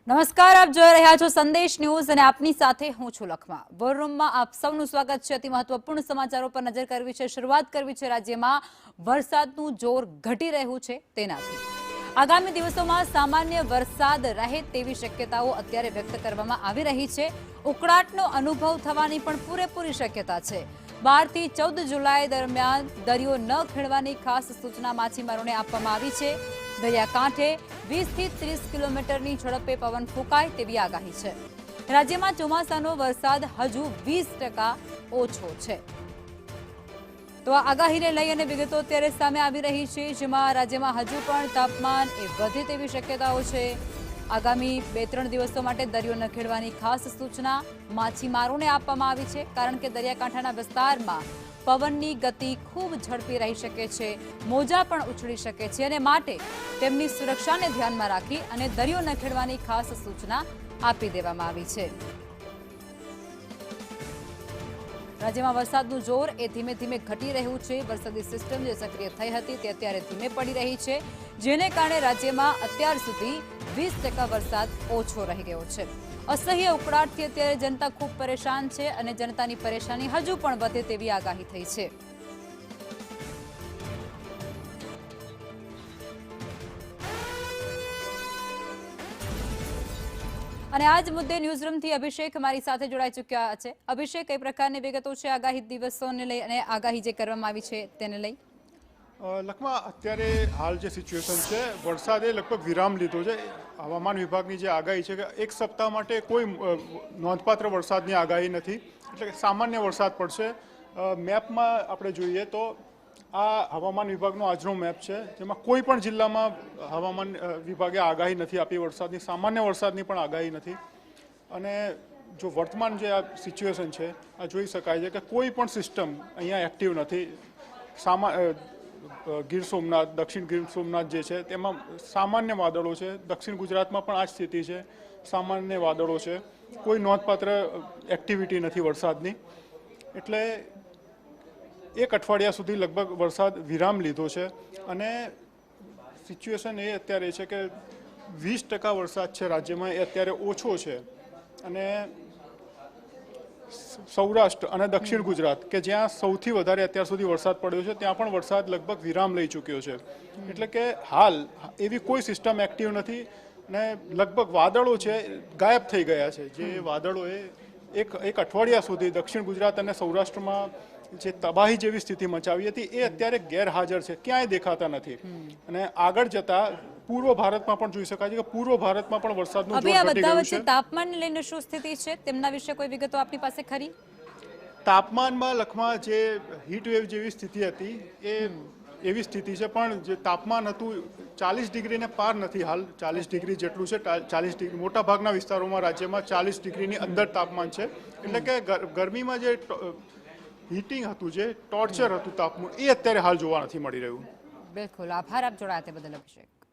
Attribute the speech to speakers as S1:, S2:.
S1: નમસ્કાર, આપ જોઈ રહ્યા છો સંદેશ ન્યૂઝ અને આપની સાથે હું છું લખમા. વોર રૂમમાં આપ સૌનું સ્વાગત છે. અતિ મહત્વપૂર્ણ સમાચારો પર નજર કરવી છે. શરૂઆત કરવી છે રાજ્યમાં વરસાદનું જોર ઘટી રહ્યું છે તેનાથી. આગામી દિવસોમાં સામાન્ય વરસાદ રહે તેવી શક્યતાઓ અત્યારે વ્યક્ત કરવામાં આવી રહી છે. ઉકળાટનો અનુભવ થવાની પણ પૂરેપૂરી શક્યતા છે. 12 થી 14 જુલાઈ દરમિયાન દરિયો ન ખેડવાની ખાસ સૂચના માછીમારોને આપવામાં આવી છે. દરિયાકાંઠે 20 થી 30 કિલોમીટરની ઝડપે પવન ફૂંકાય તેવી આગાહી છે. રાજ્યમાં ચોમાસાનો વરસાદ હજુ 20% ઓછો છે. તો આ આગાહીને લઈ અને વિગતો અત્યારે સામે આવી રહી છે, જેમાં રાજ્યમાં હજુ પણ તાપમાન વધે તેવી શક્યતાઓ છે. આગામી 2-3 દિવસો માટે દરિયો ન ખેડવાની ખાસ સૂચના માછીમારોને આપવામાં આવી છે, કારણ કે દરિયાકાંઠાના વિસ્તારમાં પવનની ગતિ ખૂબ ઝડપી રહી શકે છે, મોજા પણ ઉછળી શકે છે અને માટે તેમની સુરક્ષાને ધ્યાનમાં રાખી અને દરિયો ન ખેડવાની ખાસ સૂચના આપી દેવામાં આવી છે. રાજ્યમાં વરસાદનું જોર ધીમે ધીમે ઘટી રહ્યું છે. વરસાદી સિસ્ટમ જે સક્રિય થઈ હતી તે અત્યારે ધીમે પડી રહી છે, જેને કારણે રાજ્યમાં અત્યાર સુધી 20% વરસાદ ઓછો રહી ગયો છે. અસહ્ય ઉકળાટથી અત્યારે જનતા ખૂબ પરેશાન છે અને જનતાની પરેશાની હજુ પણ વધે તેવી આગાહી થઈ છે. અને આજ મુદ્દે ન્યૂઝરૂમથી અભિષેક મારી સાથે જોડાઈ ચૂક્યા છે. અભિષેક, કઈ પ્રકારની વિગતો છે આગાહી દિવસોને લઈ અને આગાહી જે કરવામાં આવી છે તેને લઈ?
S2: લખમાં અત્યારે હાલ જે સિચ્યુએશન છે, વરસાદે લગભગ વિરામ લીધો છે. હવામાન વિભાગની જે આગાહી છે કે એક સપ્તાહ માટે કોઈ નોંધપાત્ર વરસાદની આગાહી નથી, એટલે કે સામાન્ય વરસાદ પડશે. મેપમાં આપણે જોઈએ તો આ હવામાન વિભાગનો આજનો મેપ છે, જેમાં કોઈ પણ જિલ્લામાં હવામાન વિભાગે આગાહી નથી આપી વરસાદની, સામાન્ય વરસાદની પણ આગાહી નથી. અને જો વર્તમાન જે આ સિચ્યુએશન છે, આ જોઈ શકાય છે કે કોઈ પણ સિસ્ટમ અહીંયા એક્ટિવ નથી. ગીર સોમનાથ, દક્ષિણ ગીર સોમનાથ જે છે તેમાં સામાન્ય વાદળો છે. દક્ષિણ ગુજરાતમાં પણ આ જ સ્થિતિ છે, સામાન્ય વાદળો છે, કોઈ નોંધપાત્ર એક્ટિવિટી નથી વરસાદની. એટલે એક અઠવાડિયા સુધી લગભગ વરસાદ વિરામ લીધો છે અને સિચ્યુએશન એ અત્યારે છે કે 20% વરસાદ છે રાજ્યમાં, એ અત્યારે ઓછો છે. અને સૌરાષ્ટ્ર અને દક્ષિણ ગુજરાત કે જ્યાં સૌથી વધારે અત્યાર સુધી વરસાદ પડ્યો છે, ત્યાં પણ વરસાદ લગભગ વિરામ લઈ ચૂક્યો છે. એટલે કે હાલ એવી કોઈ સિસ્ટમ એક્ટિવ નથી અને લગભગ વાદળો છે ગાયબ થઈ ગયા છે. જે વાદળોએ એક અઠવાડિયા સુધી દક્ષિણ ગુજરાત અને સૌરાષ્ટ્રમાં જે તબાહી જેવી સ્થિતિ મચાવી હતી, એ અત્યારે ગેરહાજર છે, ક્યાંય દેખાતા નથી. અને આગળ જતા પૂર્વ ભારતમાં પણ જોઈ શકાય છે કે પૂર્વ ભારતમાં પણ વરસાદનું જોર ઘટી ગયું છે.
S1: તાપમાનને લઈને શું સ્થિતિ છે તેમના વિશે કોઈ વિગતો આપની પાસે ખરી?
S2: તાપમાનમાં લખમાં જે હીટ વેવ જેવી સ્થિતિ હતી એ એવી સ્થિતિ છે, પણ જે તાપમાન હતું 40 ડિગ્રીને પાર નથી. હાલ 40 ડિગ્રી જેટલું છે. 40 ડિગ્રી મોટા ભાગના વિસ્તારોમાં રાજ્યમાં 40 ડિગ્રીની અંદર તાપમાન છે. એટલે કે ગરમીમાં જે હીટિંગ હતું, જે ટોર્ચર હતું તાપમાન, એ અત્યારે હાલ જોવા નથી મળી રહ્યું.
S1: બિલકુલ, આભાર આપ જોડાયા તે બદલ અભિષેક.